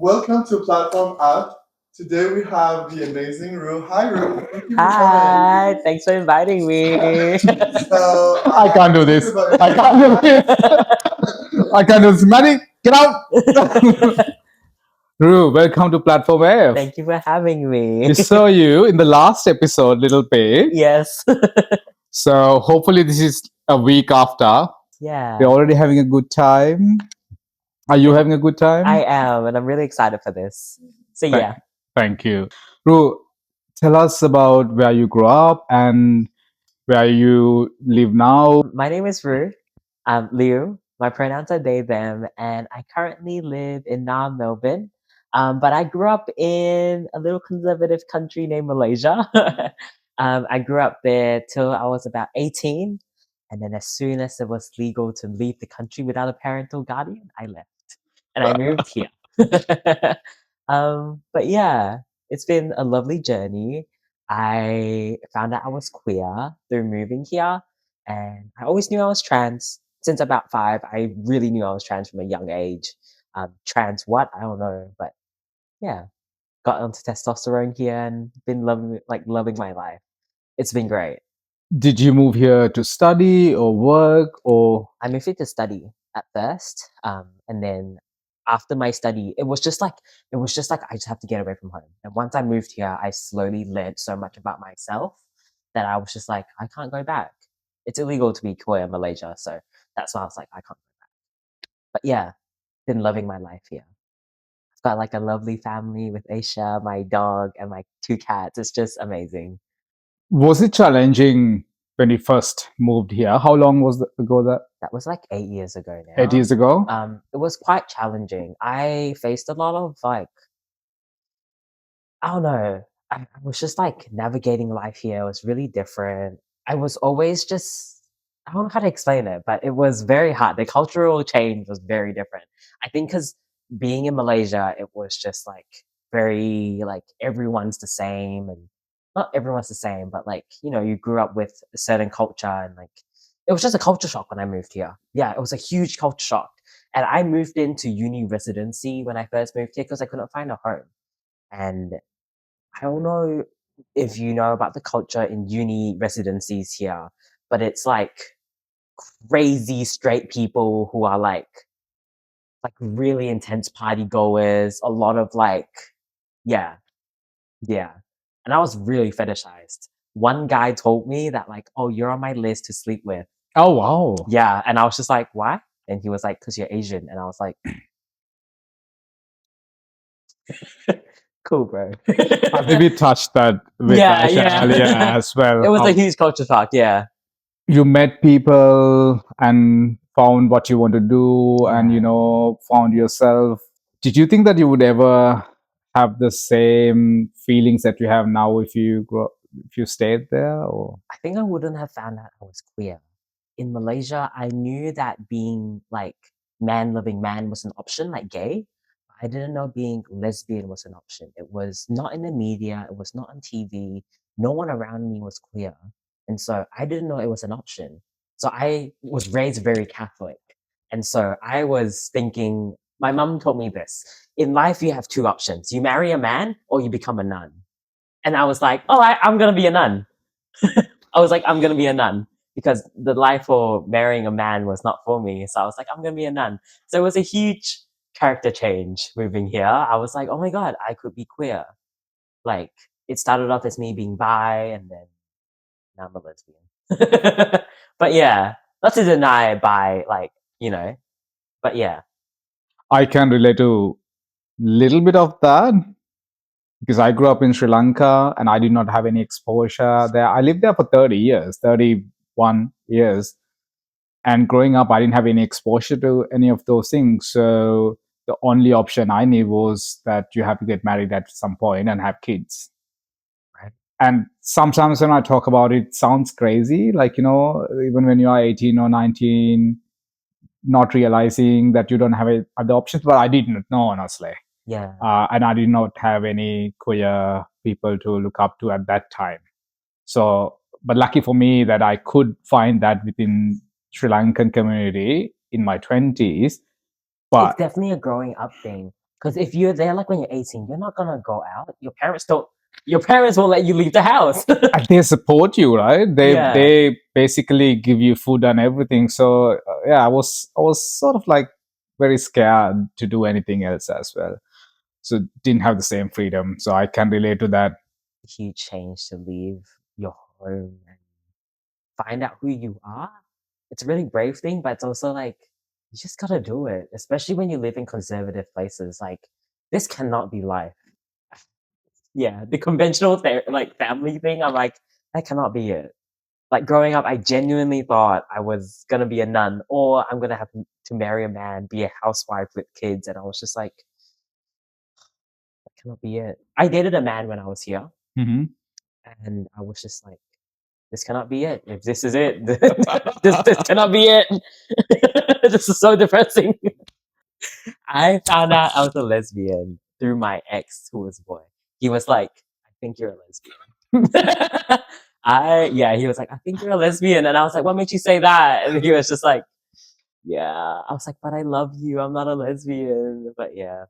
Welcome to Platform App. Today we have the amazing Ru. Hi, Ru. Thank you for Hi, coming. thanks for inviting me. So I can't do this. I can't do this. I can't do this. Maddie, get out. Ru, welcome to Platform F. Thank you for having me. We saw you in the last episode, Little Pig. Yes. So hopefully this is a week after. Yeah. We're already having a good time. Are you having a good time? I am, and I'm really excited for this. So yeah. Thank you. Ru, tell us about where you grew up and where you live now. My name is Ru. I'm Liu. My pronouns are they, them, and I currently live in Melbourne. But I grew up in a little conservative country named Malaysia. I grew up there till I was about 18. And then as soon as it was legal to leave the country without a parental guardian, I left. And I moved here. But yeah, it's been a lovely journey. I found out I was queer through moving here, and I always knew I was trans. Since about 5, I really knew I was trans from a young age. Trans what? I don't know, but yeah, got onto testosterone here and been loving my life. It's been great. Did you move here to study or work or? I moved here to study at first, and then after my study, it was just like I just have to get away from home. And once I moved here, I slowly learned so much about myself that I was just like, I can't go back. It's illegal to be queer in Malaysia, so that's why I was like, I can't go back. But yeah, been loving my life here. I've got like a lovely family with Aisha, my dog, and my 2 cats. It's just amazing. Was it challenging when you first moved here? How long was ago that? That was like 8 years ago now. 8 years ago? It was quite challenging. I faced a lot of like, I don't know. I was just like navigating life here. It was really different. I was always just, I don't know how to explain it, but it was very hard. The cultural change was very different. I think because being in Malaysia, it was just like very like everyone's the same, and not everyone's the same, but like, you grew up with a certain culture, and like it was just a culture shock when I moved here. Yeah, it was a huge culture shock. And I moved into uni residency when I first moved here because I couldn't find a home. And I don't know if you know about the culture in uni residencies here, but it's like crazy straight people who are like really intense party goers, a lot of like, yeah, yeah. And I was really fetishized. One guy told me that like, oh, you're on my list to sleep with. Oh, wow. Yeah. And I was just like, why? And he was like, because you're Asian. And I was like, cool, bro. I think we touched that with Yeah, Aisha yeah. earlier as well. It was How a huge culture shock. Yeah. you met people and found what you want to do and, Yeah. found yourself. Did you think that you would ever have the same feelings that you have now if you stayed there? Or I think I wouldn't have found out I was queer. In Malaysia, I knew that being like man loving man was an option, like gay. I didn't know being lesbian was an option. It was not in the media, it was not on TV. No one around me was queer. And so I didn't know it was an option. So I was raised very Catholic. And so I was thinking, my mum told me this: in life, you have 2 options, you marry a man or you become a nun. And I was like, oh, I'm going to be a nun. I was like, I'm going to be a nun because the life for marrying a man was not for me. So I was like, I'm going to be a nun. So it was a huge character change moving here. I was like, oh my God, I could be queer. Like, it started off as me being bi, and then now I'm a lesbian. But yeah, not to deny bi, like, but yeah. I can relate to little bit of that because I grew up in Sri Lanka and I did not have any exposure there. I lived there for 30 years, 31 years. And growing up, I didn't have any exposure to any of those things. So the only option I knew was that you have to get married at some point and have kids. Right. And sometimes when I talk about it, it sounds crazy. Like, even when you are 18 or 19, not realizing that you don't have other options. But I didn't know, honestly. Yeah. And I did not have any queer people to look up to at that time. So, but lucky for me that I could find that within Sri Lankan community in my 20s. But it's definitely a growing up thing. Because if you're there like when you're 18, you're not gonna go out. Your parents don't. Your parents won't let you leave the house. And they support you, right? Yeah. They basically give you food and everything. So yeah, I was sort of like very scared to do anything else as well. So didn't have the same freedom. So I can relate to that. Huge change to leave your home and find out who you are. It's a really brave thing, but it's also like you just gotta do it, especially when you live in conservative places. Like this cannot be life. Yeah, the conventional like family thing. I'm like that cannot be it. Like growing up, I genuinely thought I was gonna be a nun, or I'm gonna have to marry a man, be a housewife with kids, and I was just like, that cannot be it. I dated a man when I was here, Mm-hmm. and I was just like, this cannot be it. If this is it, this cannot be it. This is so depressing. I found out I was a lesbian through my ex, who was a boy. He was like, I think you're a lesbian. He was like, I think you're a lesbian. And I was like, what made you say that? And he was just like, yeah. I was like, but I love you. I'm not a lesbian. But yeah.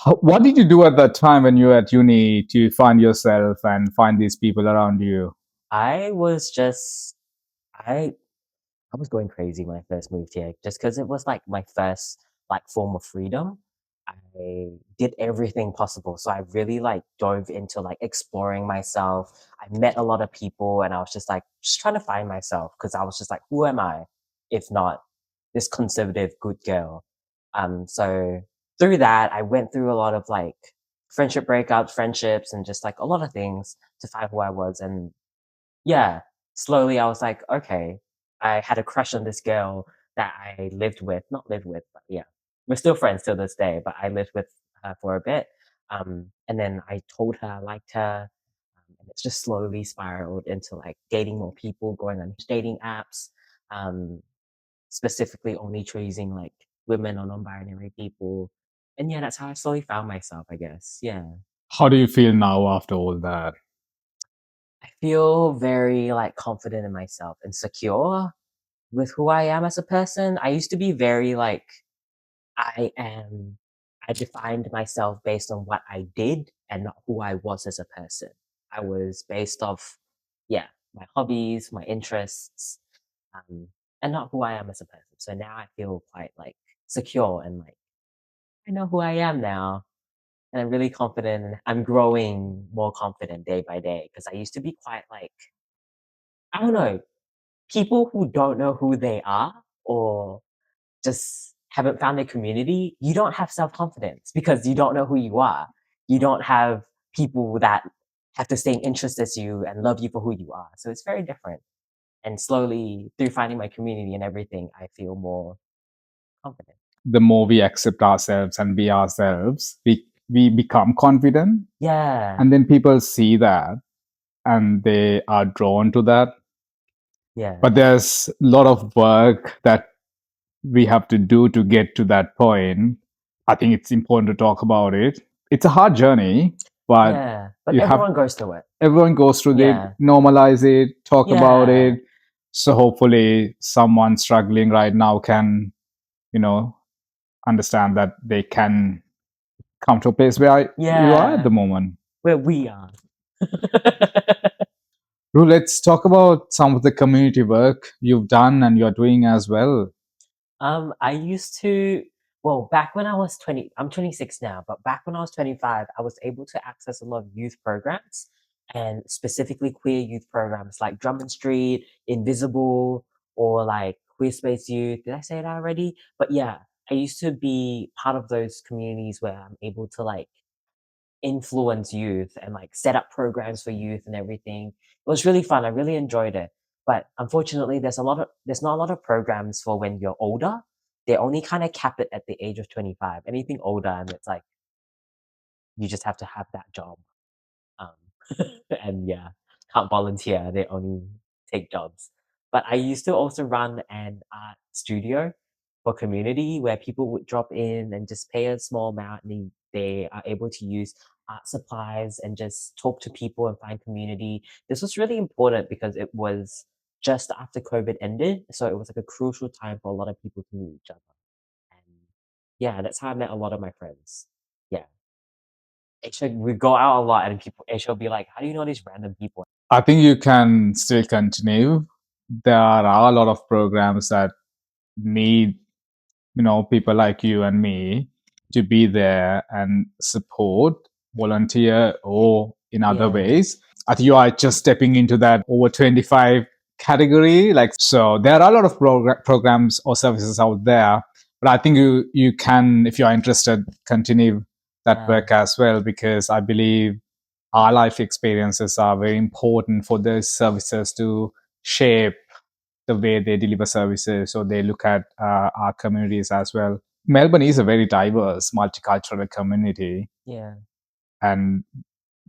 What did you do at that time when you were at uni to find yourself and find these people around you? I was just, I was going crazy when I first moved here just because it was like my first like form of freedom. I did everything possible. So I really like dove into like exploring myself. I met a lot of people and I was just like just trying to find myself because I was just like, who am I if not this conservative good girl? So through that I went through a lot of like friendship breakups, friendships, and just like a lot of things to find who I was. And yeah, slowly I was like, okay, I had a crush on this girl that I lived with, not lived with, but yeah, we're still friends till this day, but I lived with her for a bit. And then I told her I liked her. And it's just slowly spiraled into like dating more people, going on dating apps, um, specifically only choosing like women or non-binary people. And yeah, that's how I slowly found myself, I guess. Yeah. How do you feel now after all that? I feel very like confident in myself and secure with who I am as a person. I used to be very like I am I defined myself based on what I did and not who I was as a person. I was based off yeah, my hobbies, my interests, um, and not who I am as a person. So now I feel quite like secure and like I know who I am now. And I'm really confident and I'm growing more confident day by day because I used to be quite like I don't know, people who don't know who they are or just haven't found their community, you don't have self-confidence because you don't know who you are. You don't have people that have the same interests as you and love you for who you are. So it's very different. And slowly, through finding my community and everything, I feel more confident. The more we accept ourselves and be ourselves, we become confident. Yeah. And then people see that and they are drawn to that. Yeah. But there's a lot of work that we have to do to get to that point. I think it's important to talk about it. It's a hard journey, but Yeah. But you have everyone goes through it. everyone goes through it, Yeah. normalize it, talk about Yeah. it. So hopefully someone struggling right now can, you know, understand that they can come to a place where you are at the Yeah. moment. Where we are. Ru, let's talk about some of the community work you've done and you're doing as well. I used to, well, back when I was 20, I'm 26 now, but back when I was 25, I was able to access a lot of youth programs and specifically queer youth programs like Drummond Street, Invisible, or like Queer Space Youth. Did I say that already? But yeah, I used to be part of those communities where I'm able to like influence youth and like set up programs for youth and everything. It was really fun. I really enjoyed it. But unfortunately, there's not a lot of programs for when you're older. They only kind of cap it at the age of 25. Anything older, and it's like you just have to have that job. Um, and yeah, can't volunteer. They only take jobs. But I used to also run an art studio for community where people would drop in and just pay a small amount and they are able to use art supplies and just talk to people and find community. This was really important because it was just after COVID ended. So it was like a crucial time for a lot of people to meet each other. And yeah, that's how I met a lot of my friends. Yeah. we go out a lot, and Aisha will be like, "How do you know these random people?" I think you can still continue. There are a lot of programs that need, people like you and me to be there and support, volunteer, or in other Yeah. ways. I think you are just stepping into that over 25 category. So there are a lot of programs or services out there, but I think you can, if you're interested, continue that Yeah. work as well, because I believe our life experiences are very important for those services to shape the way they deliver services, or they look at our communities as well. Melbourne is a very diverse, multicultural community, Yeah. and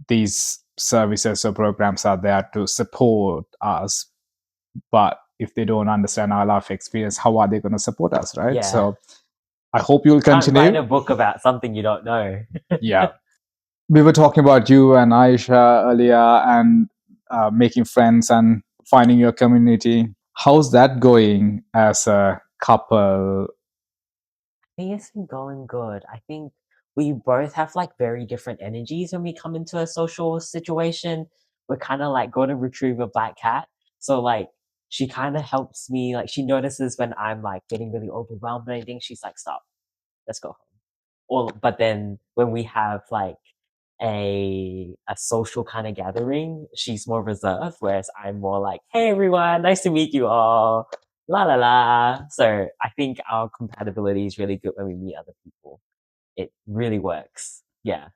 these services or programs are there to support us. But if they don't understand our life experience, how are they going to support us, right? Yeah. So I hope you'll Can't write continue. a book about something you don't know. Yeah. We were talking about you and Aisha earlier, and making friends and finding your community. How's that going as a couple? I think it's been going good. I think we both have like very different energies when we come into a social situation. We're kind of like golden retriever black cat. So like she kind of helps me. Like she notices when I'm like getting really overwhelmed or anything. She's like, "Stop, let's go home." But then when we have like a social kind of gathering, she's more reserved, whereas I'm more like, "Hey everyone, nice to meet you all, la la la." So I think our compatibility is really good when we meet other people. It really works. Yeah,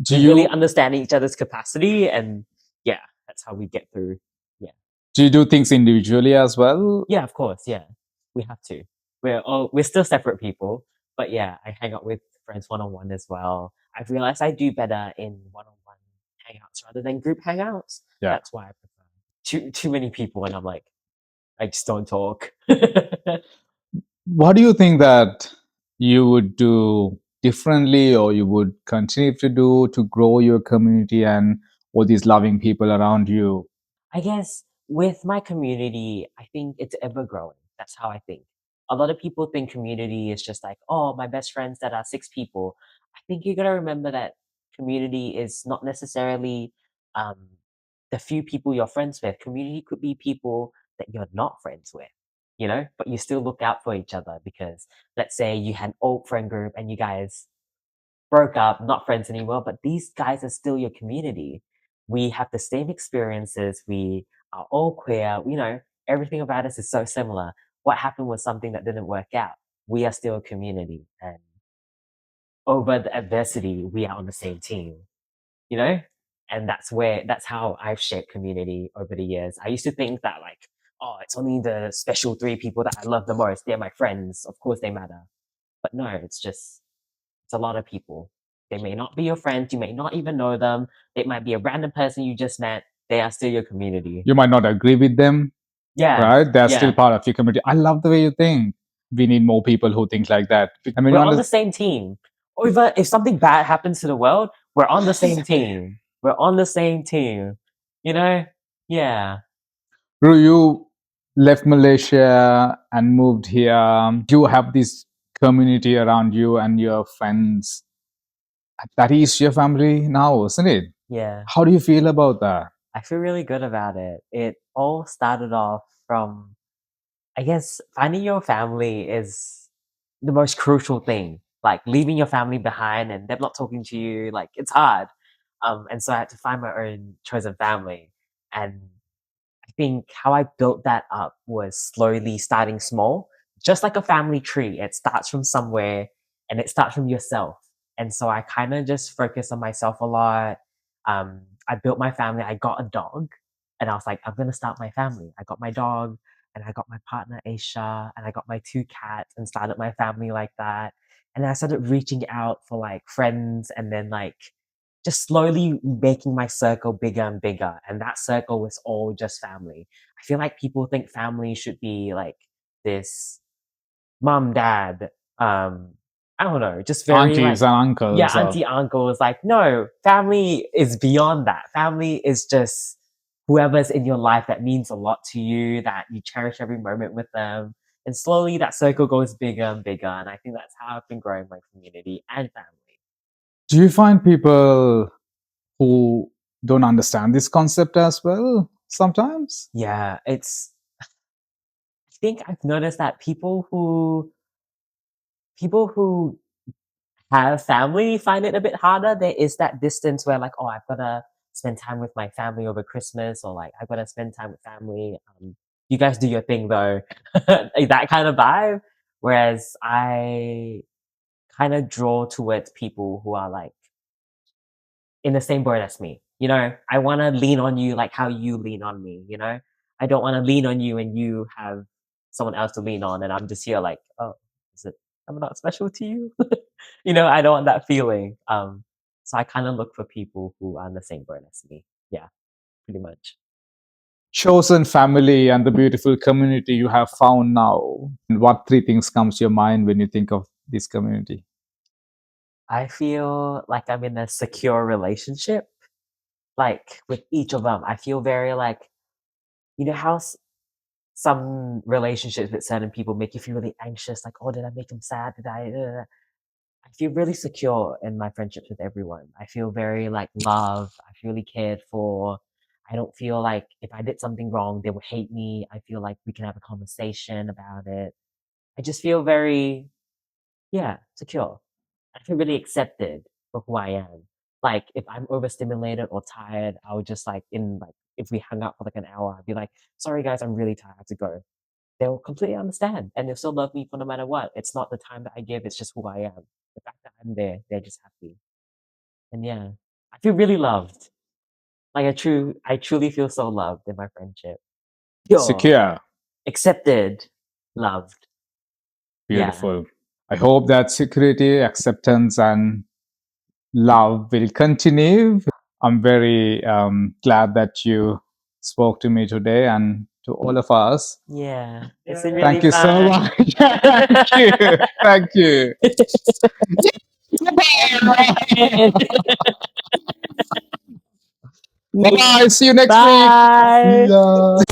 Do we really you understand each other's capacity, and yeah, that's how we get through. Yeah. do you do things individually as well? Yeah, of course. Yeah, we have to. We're still separate people, but yeah, I hang out with friends one on one as well. I've realized I do better in one on one hangouts rather than group hangouts. Yeah. That's why I prefer too many people, and I'm like, I just don't talk. What do you think that you would do differently, or you would continue to do to grow your community and all these loving people around you? I guess with my community, I think it's ever growing. That's how I think. A lot of people think community is just like, oh, my best friends that are 6 people. I think you gotta remember that community is not necessarily um, the few people you're friends with. Community could be people that you're not friends with, but you still look out for each other because let's say you had an old friend group and you guys broke up, not friends anymore, but these guys are still your community. We have the same experiences. We are all queer. Everything about us is so similar. What happened was something that didn't work out. We are still a community. And over the adversity, we are on the same team, you know? And that's how I've shaped community over the years. I used to think that like, oh, it's only the special 3 people that I love the most. They're my friends. Of course they matter. But no, it's a lot of people. They may not be your friends. You may not even know them. It might be a random person you just met. They are still your community. You might not agree with them, Yeah. right? They're still Yeah. part of your community. I love the way you think. We need more people who think like that. And when We're you on the same team. Or if something bad happens to the world, we're on the same team. We're on the same team. Yeah. Ru, you left Malaysia and moved here. You have this community around you and your friends. That is your family now, isn't it? Yeah. How do you feel about that? I feel really good about it. It all started off from, I guess, finding your family is the most crucial thing. Like leaving your family behind and them not talking to you, like it's hard. And so I had to find my own chosen family. And I think how I built that up was slowly starting small, just like a family tree. It starts from somewhere and it starts from yourself. And so I kind of just focused on myself a lot. I built my family. I got a dog and I was like, I'm going to start my family. I got my dog and I got my partner, Aisha, and I got my 2 cats and started my family like that. And then I started reaching out for like friends and then like just slowly making my circle bigger and bigger. And that circle was all just family. I feel like people think family should be like this mom, dad, I don't know, just very Aunties like, and uncles. yeah, auntie, uncle is like, no, family is beyond that. Family is just whoever's in your life that means a lot to you, that you cherish every moment with them. And slowly that circle goes bigger and bigger. And I think that's how I've been growing my community and family. Do you find people who don't understand this concept as well sometimes? Yeah, it's. I think I've noticed that people who have family find it a bit harder. There is that distance where like, oh, I've gotta spend time with my family over Christmas, or like I've gotta spend time with family. You guys do your thing though, like that kind of vibe. Whereas I kind of draw towards people who are like in the same boat as me. You know, I want to lean on you like how you lean on me. You know, I don't want to lean on you and you have someone else to lean on, and I'm just here like, oh, is it? I'm not special to you. You know, I don't want that feeling. So I kind of look for people who are in the same boat as me. Yeah, pretty much. Chosen family and the beautiful community you have found now. And what three things comes to your mind when you think of this community? I feel like I'm in a secure relationship. Like with each of them, I feel very like, you know how some relationships with certain people make you feel really anxious, like, oh, did I make them sad? Did I? I feel really secure in my friendships with everyone. I feel very like loved. I feel really cared for. I don't feel like if I did something wrong, they would hate me. I feel like we can have a conversation about it. I just feel very, yeah, secure. I feel really accepted for who I am. Like if I'm overstimulated or tired, I'll just like if we hung out for like an hour, I'd be like, sorry guys, I'm really tired, I have to go. They'll completely understand and they'll still love me for no matter what. It's not the time that I give, it's just who I am. The fact that I'm there, they're just happy. And yeah, I feel really loved. Like I truly feel so loved in my friendship. Pure, Secure. accepted, loved. Yeah. Beautiful. I hope that security, acceptance, and love will continue. I'm very glad that you spoke to me today and to all of us. Yeah. It's been really Thank you so fun. much. Thank you. Thank you. Bye. See you next week. Bye. Yeah.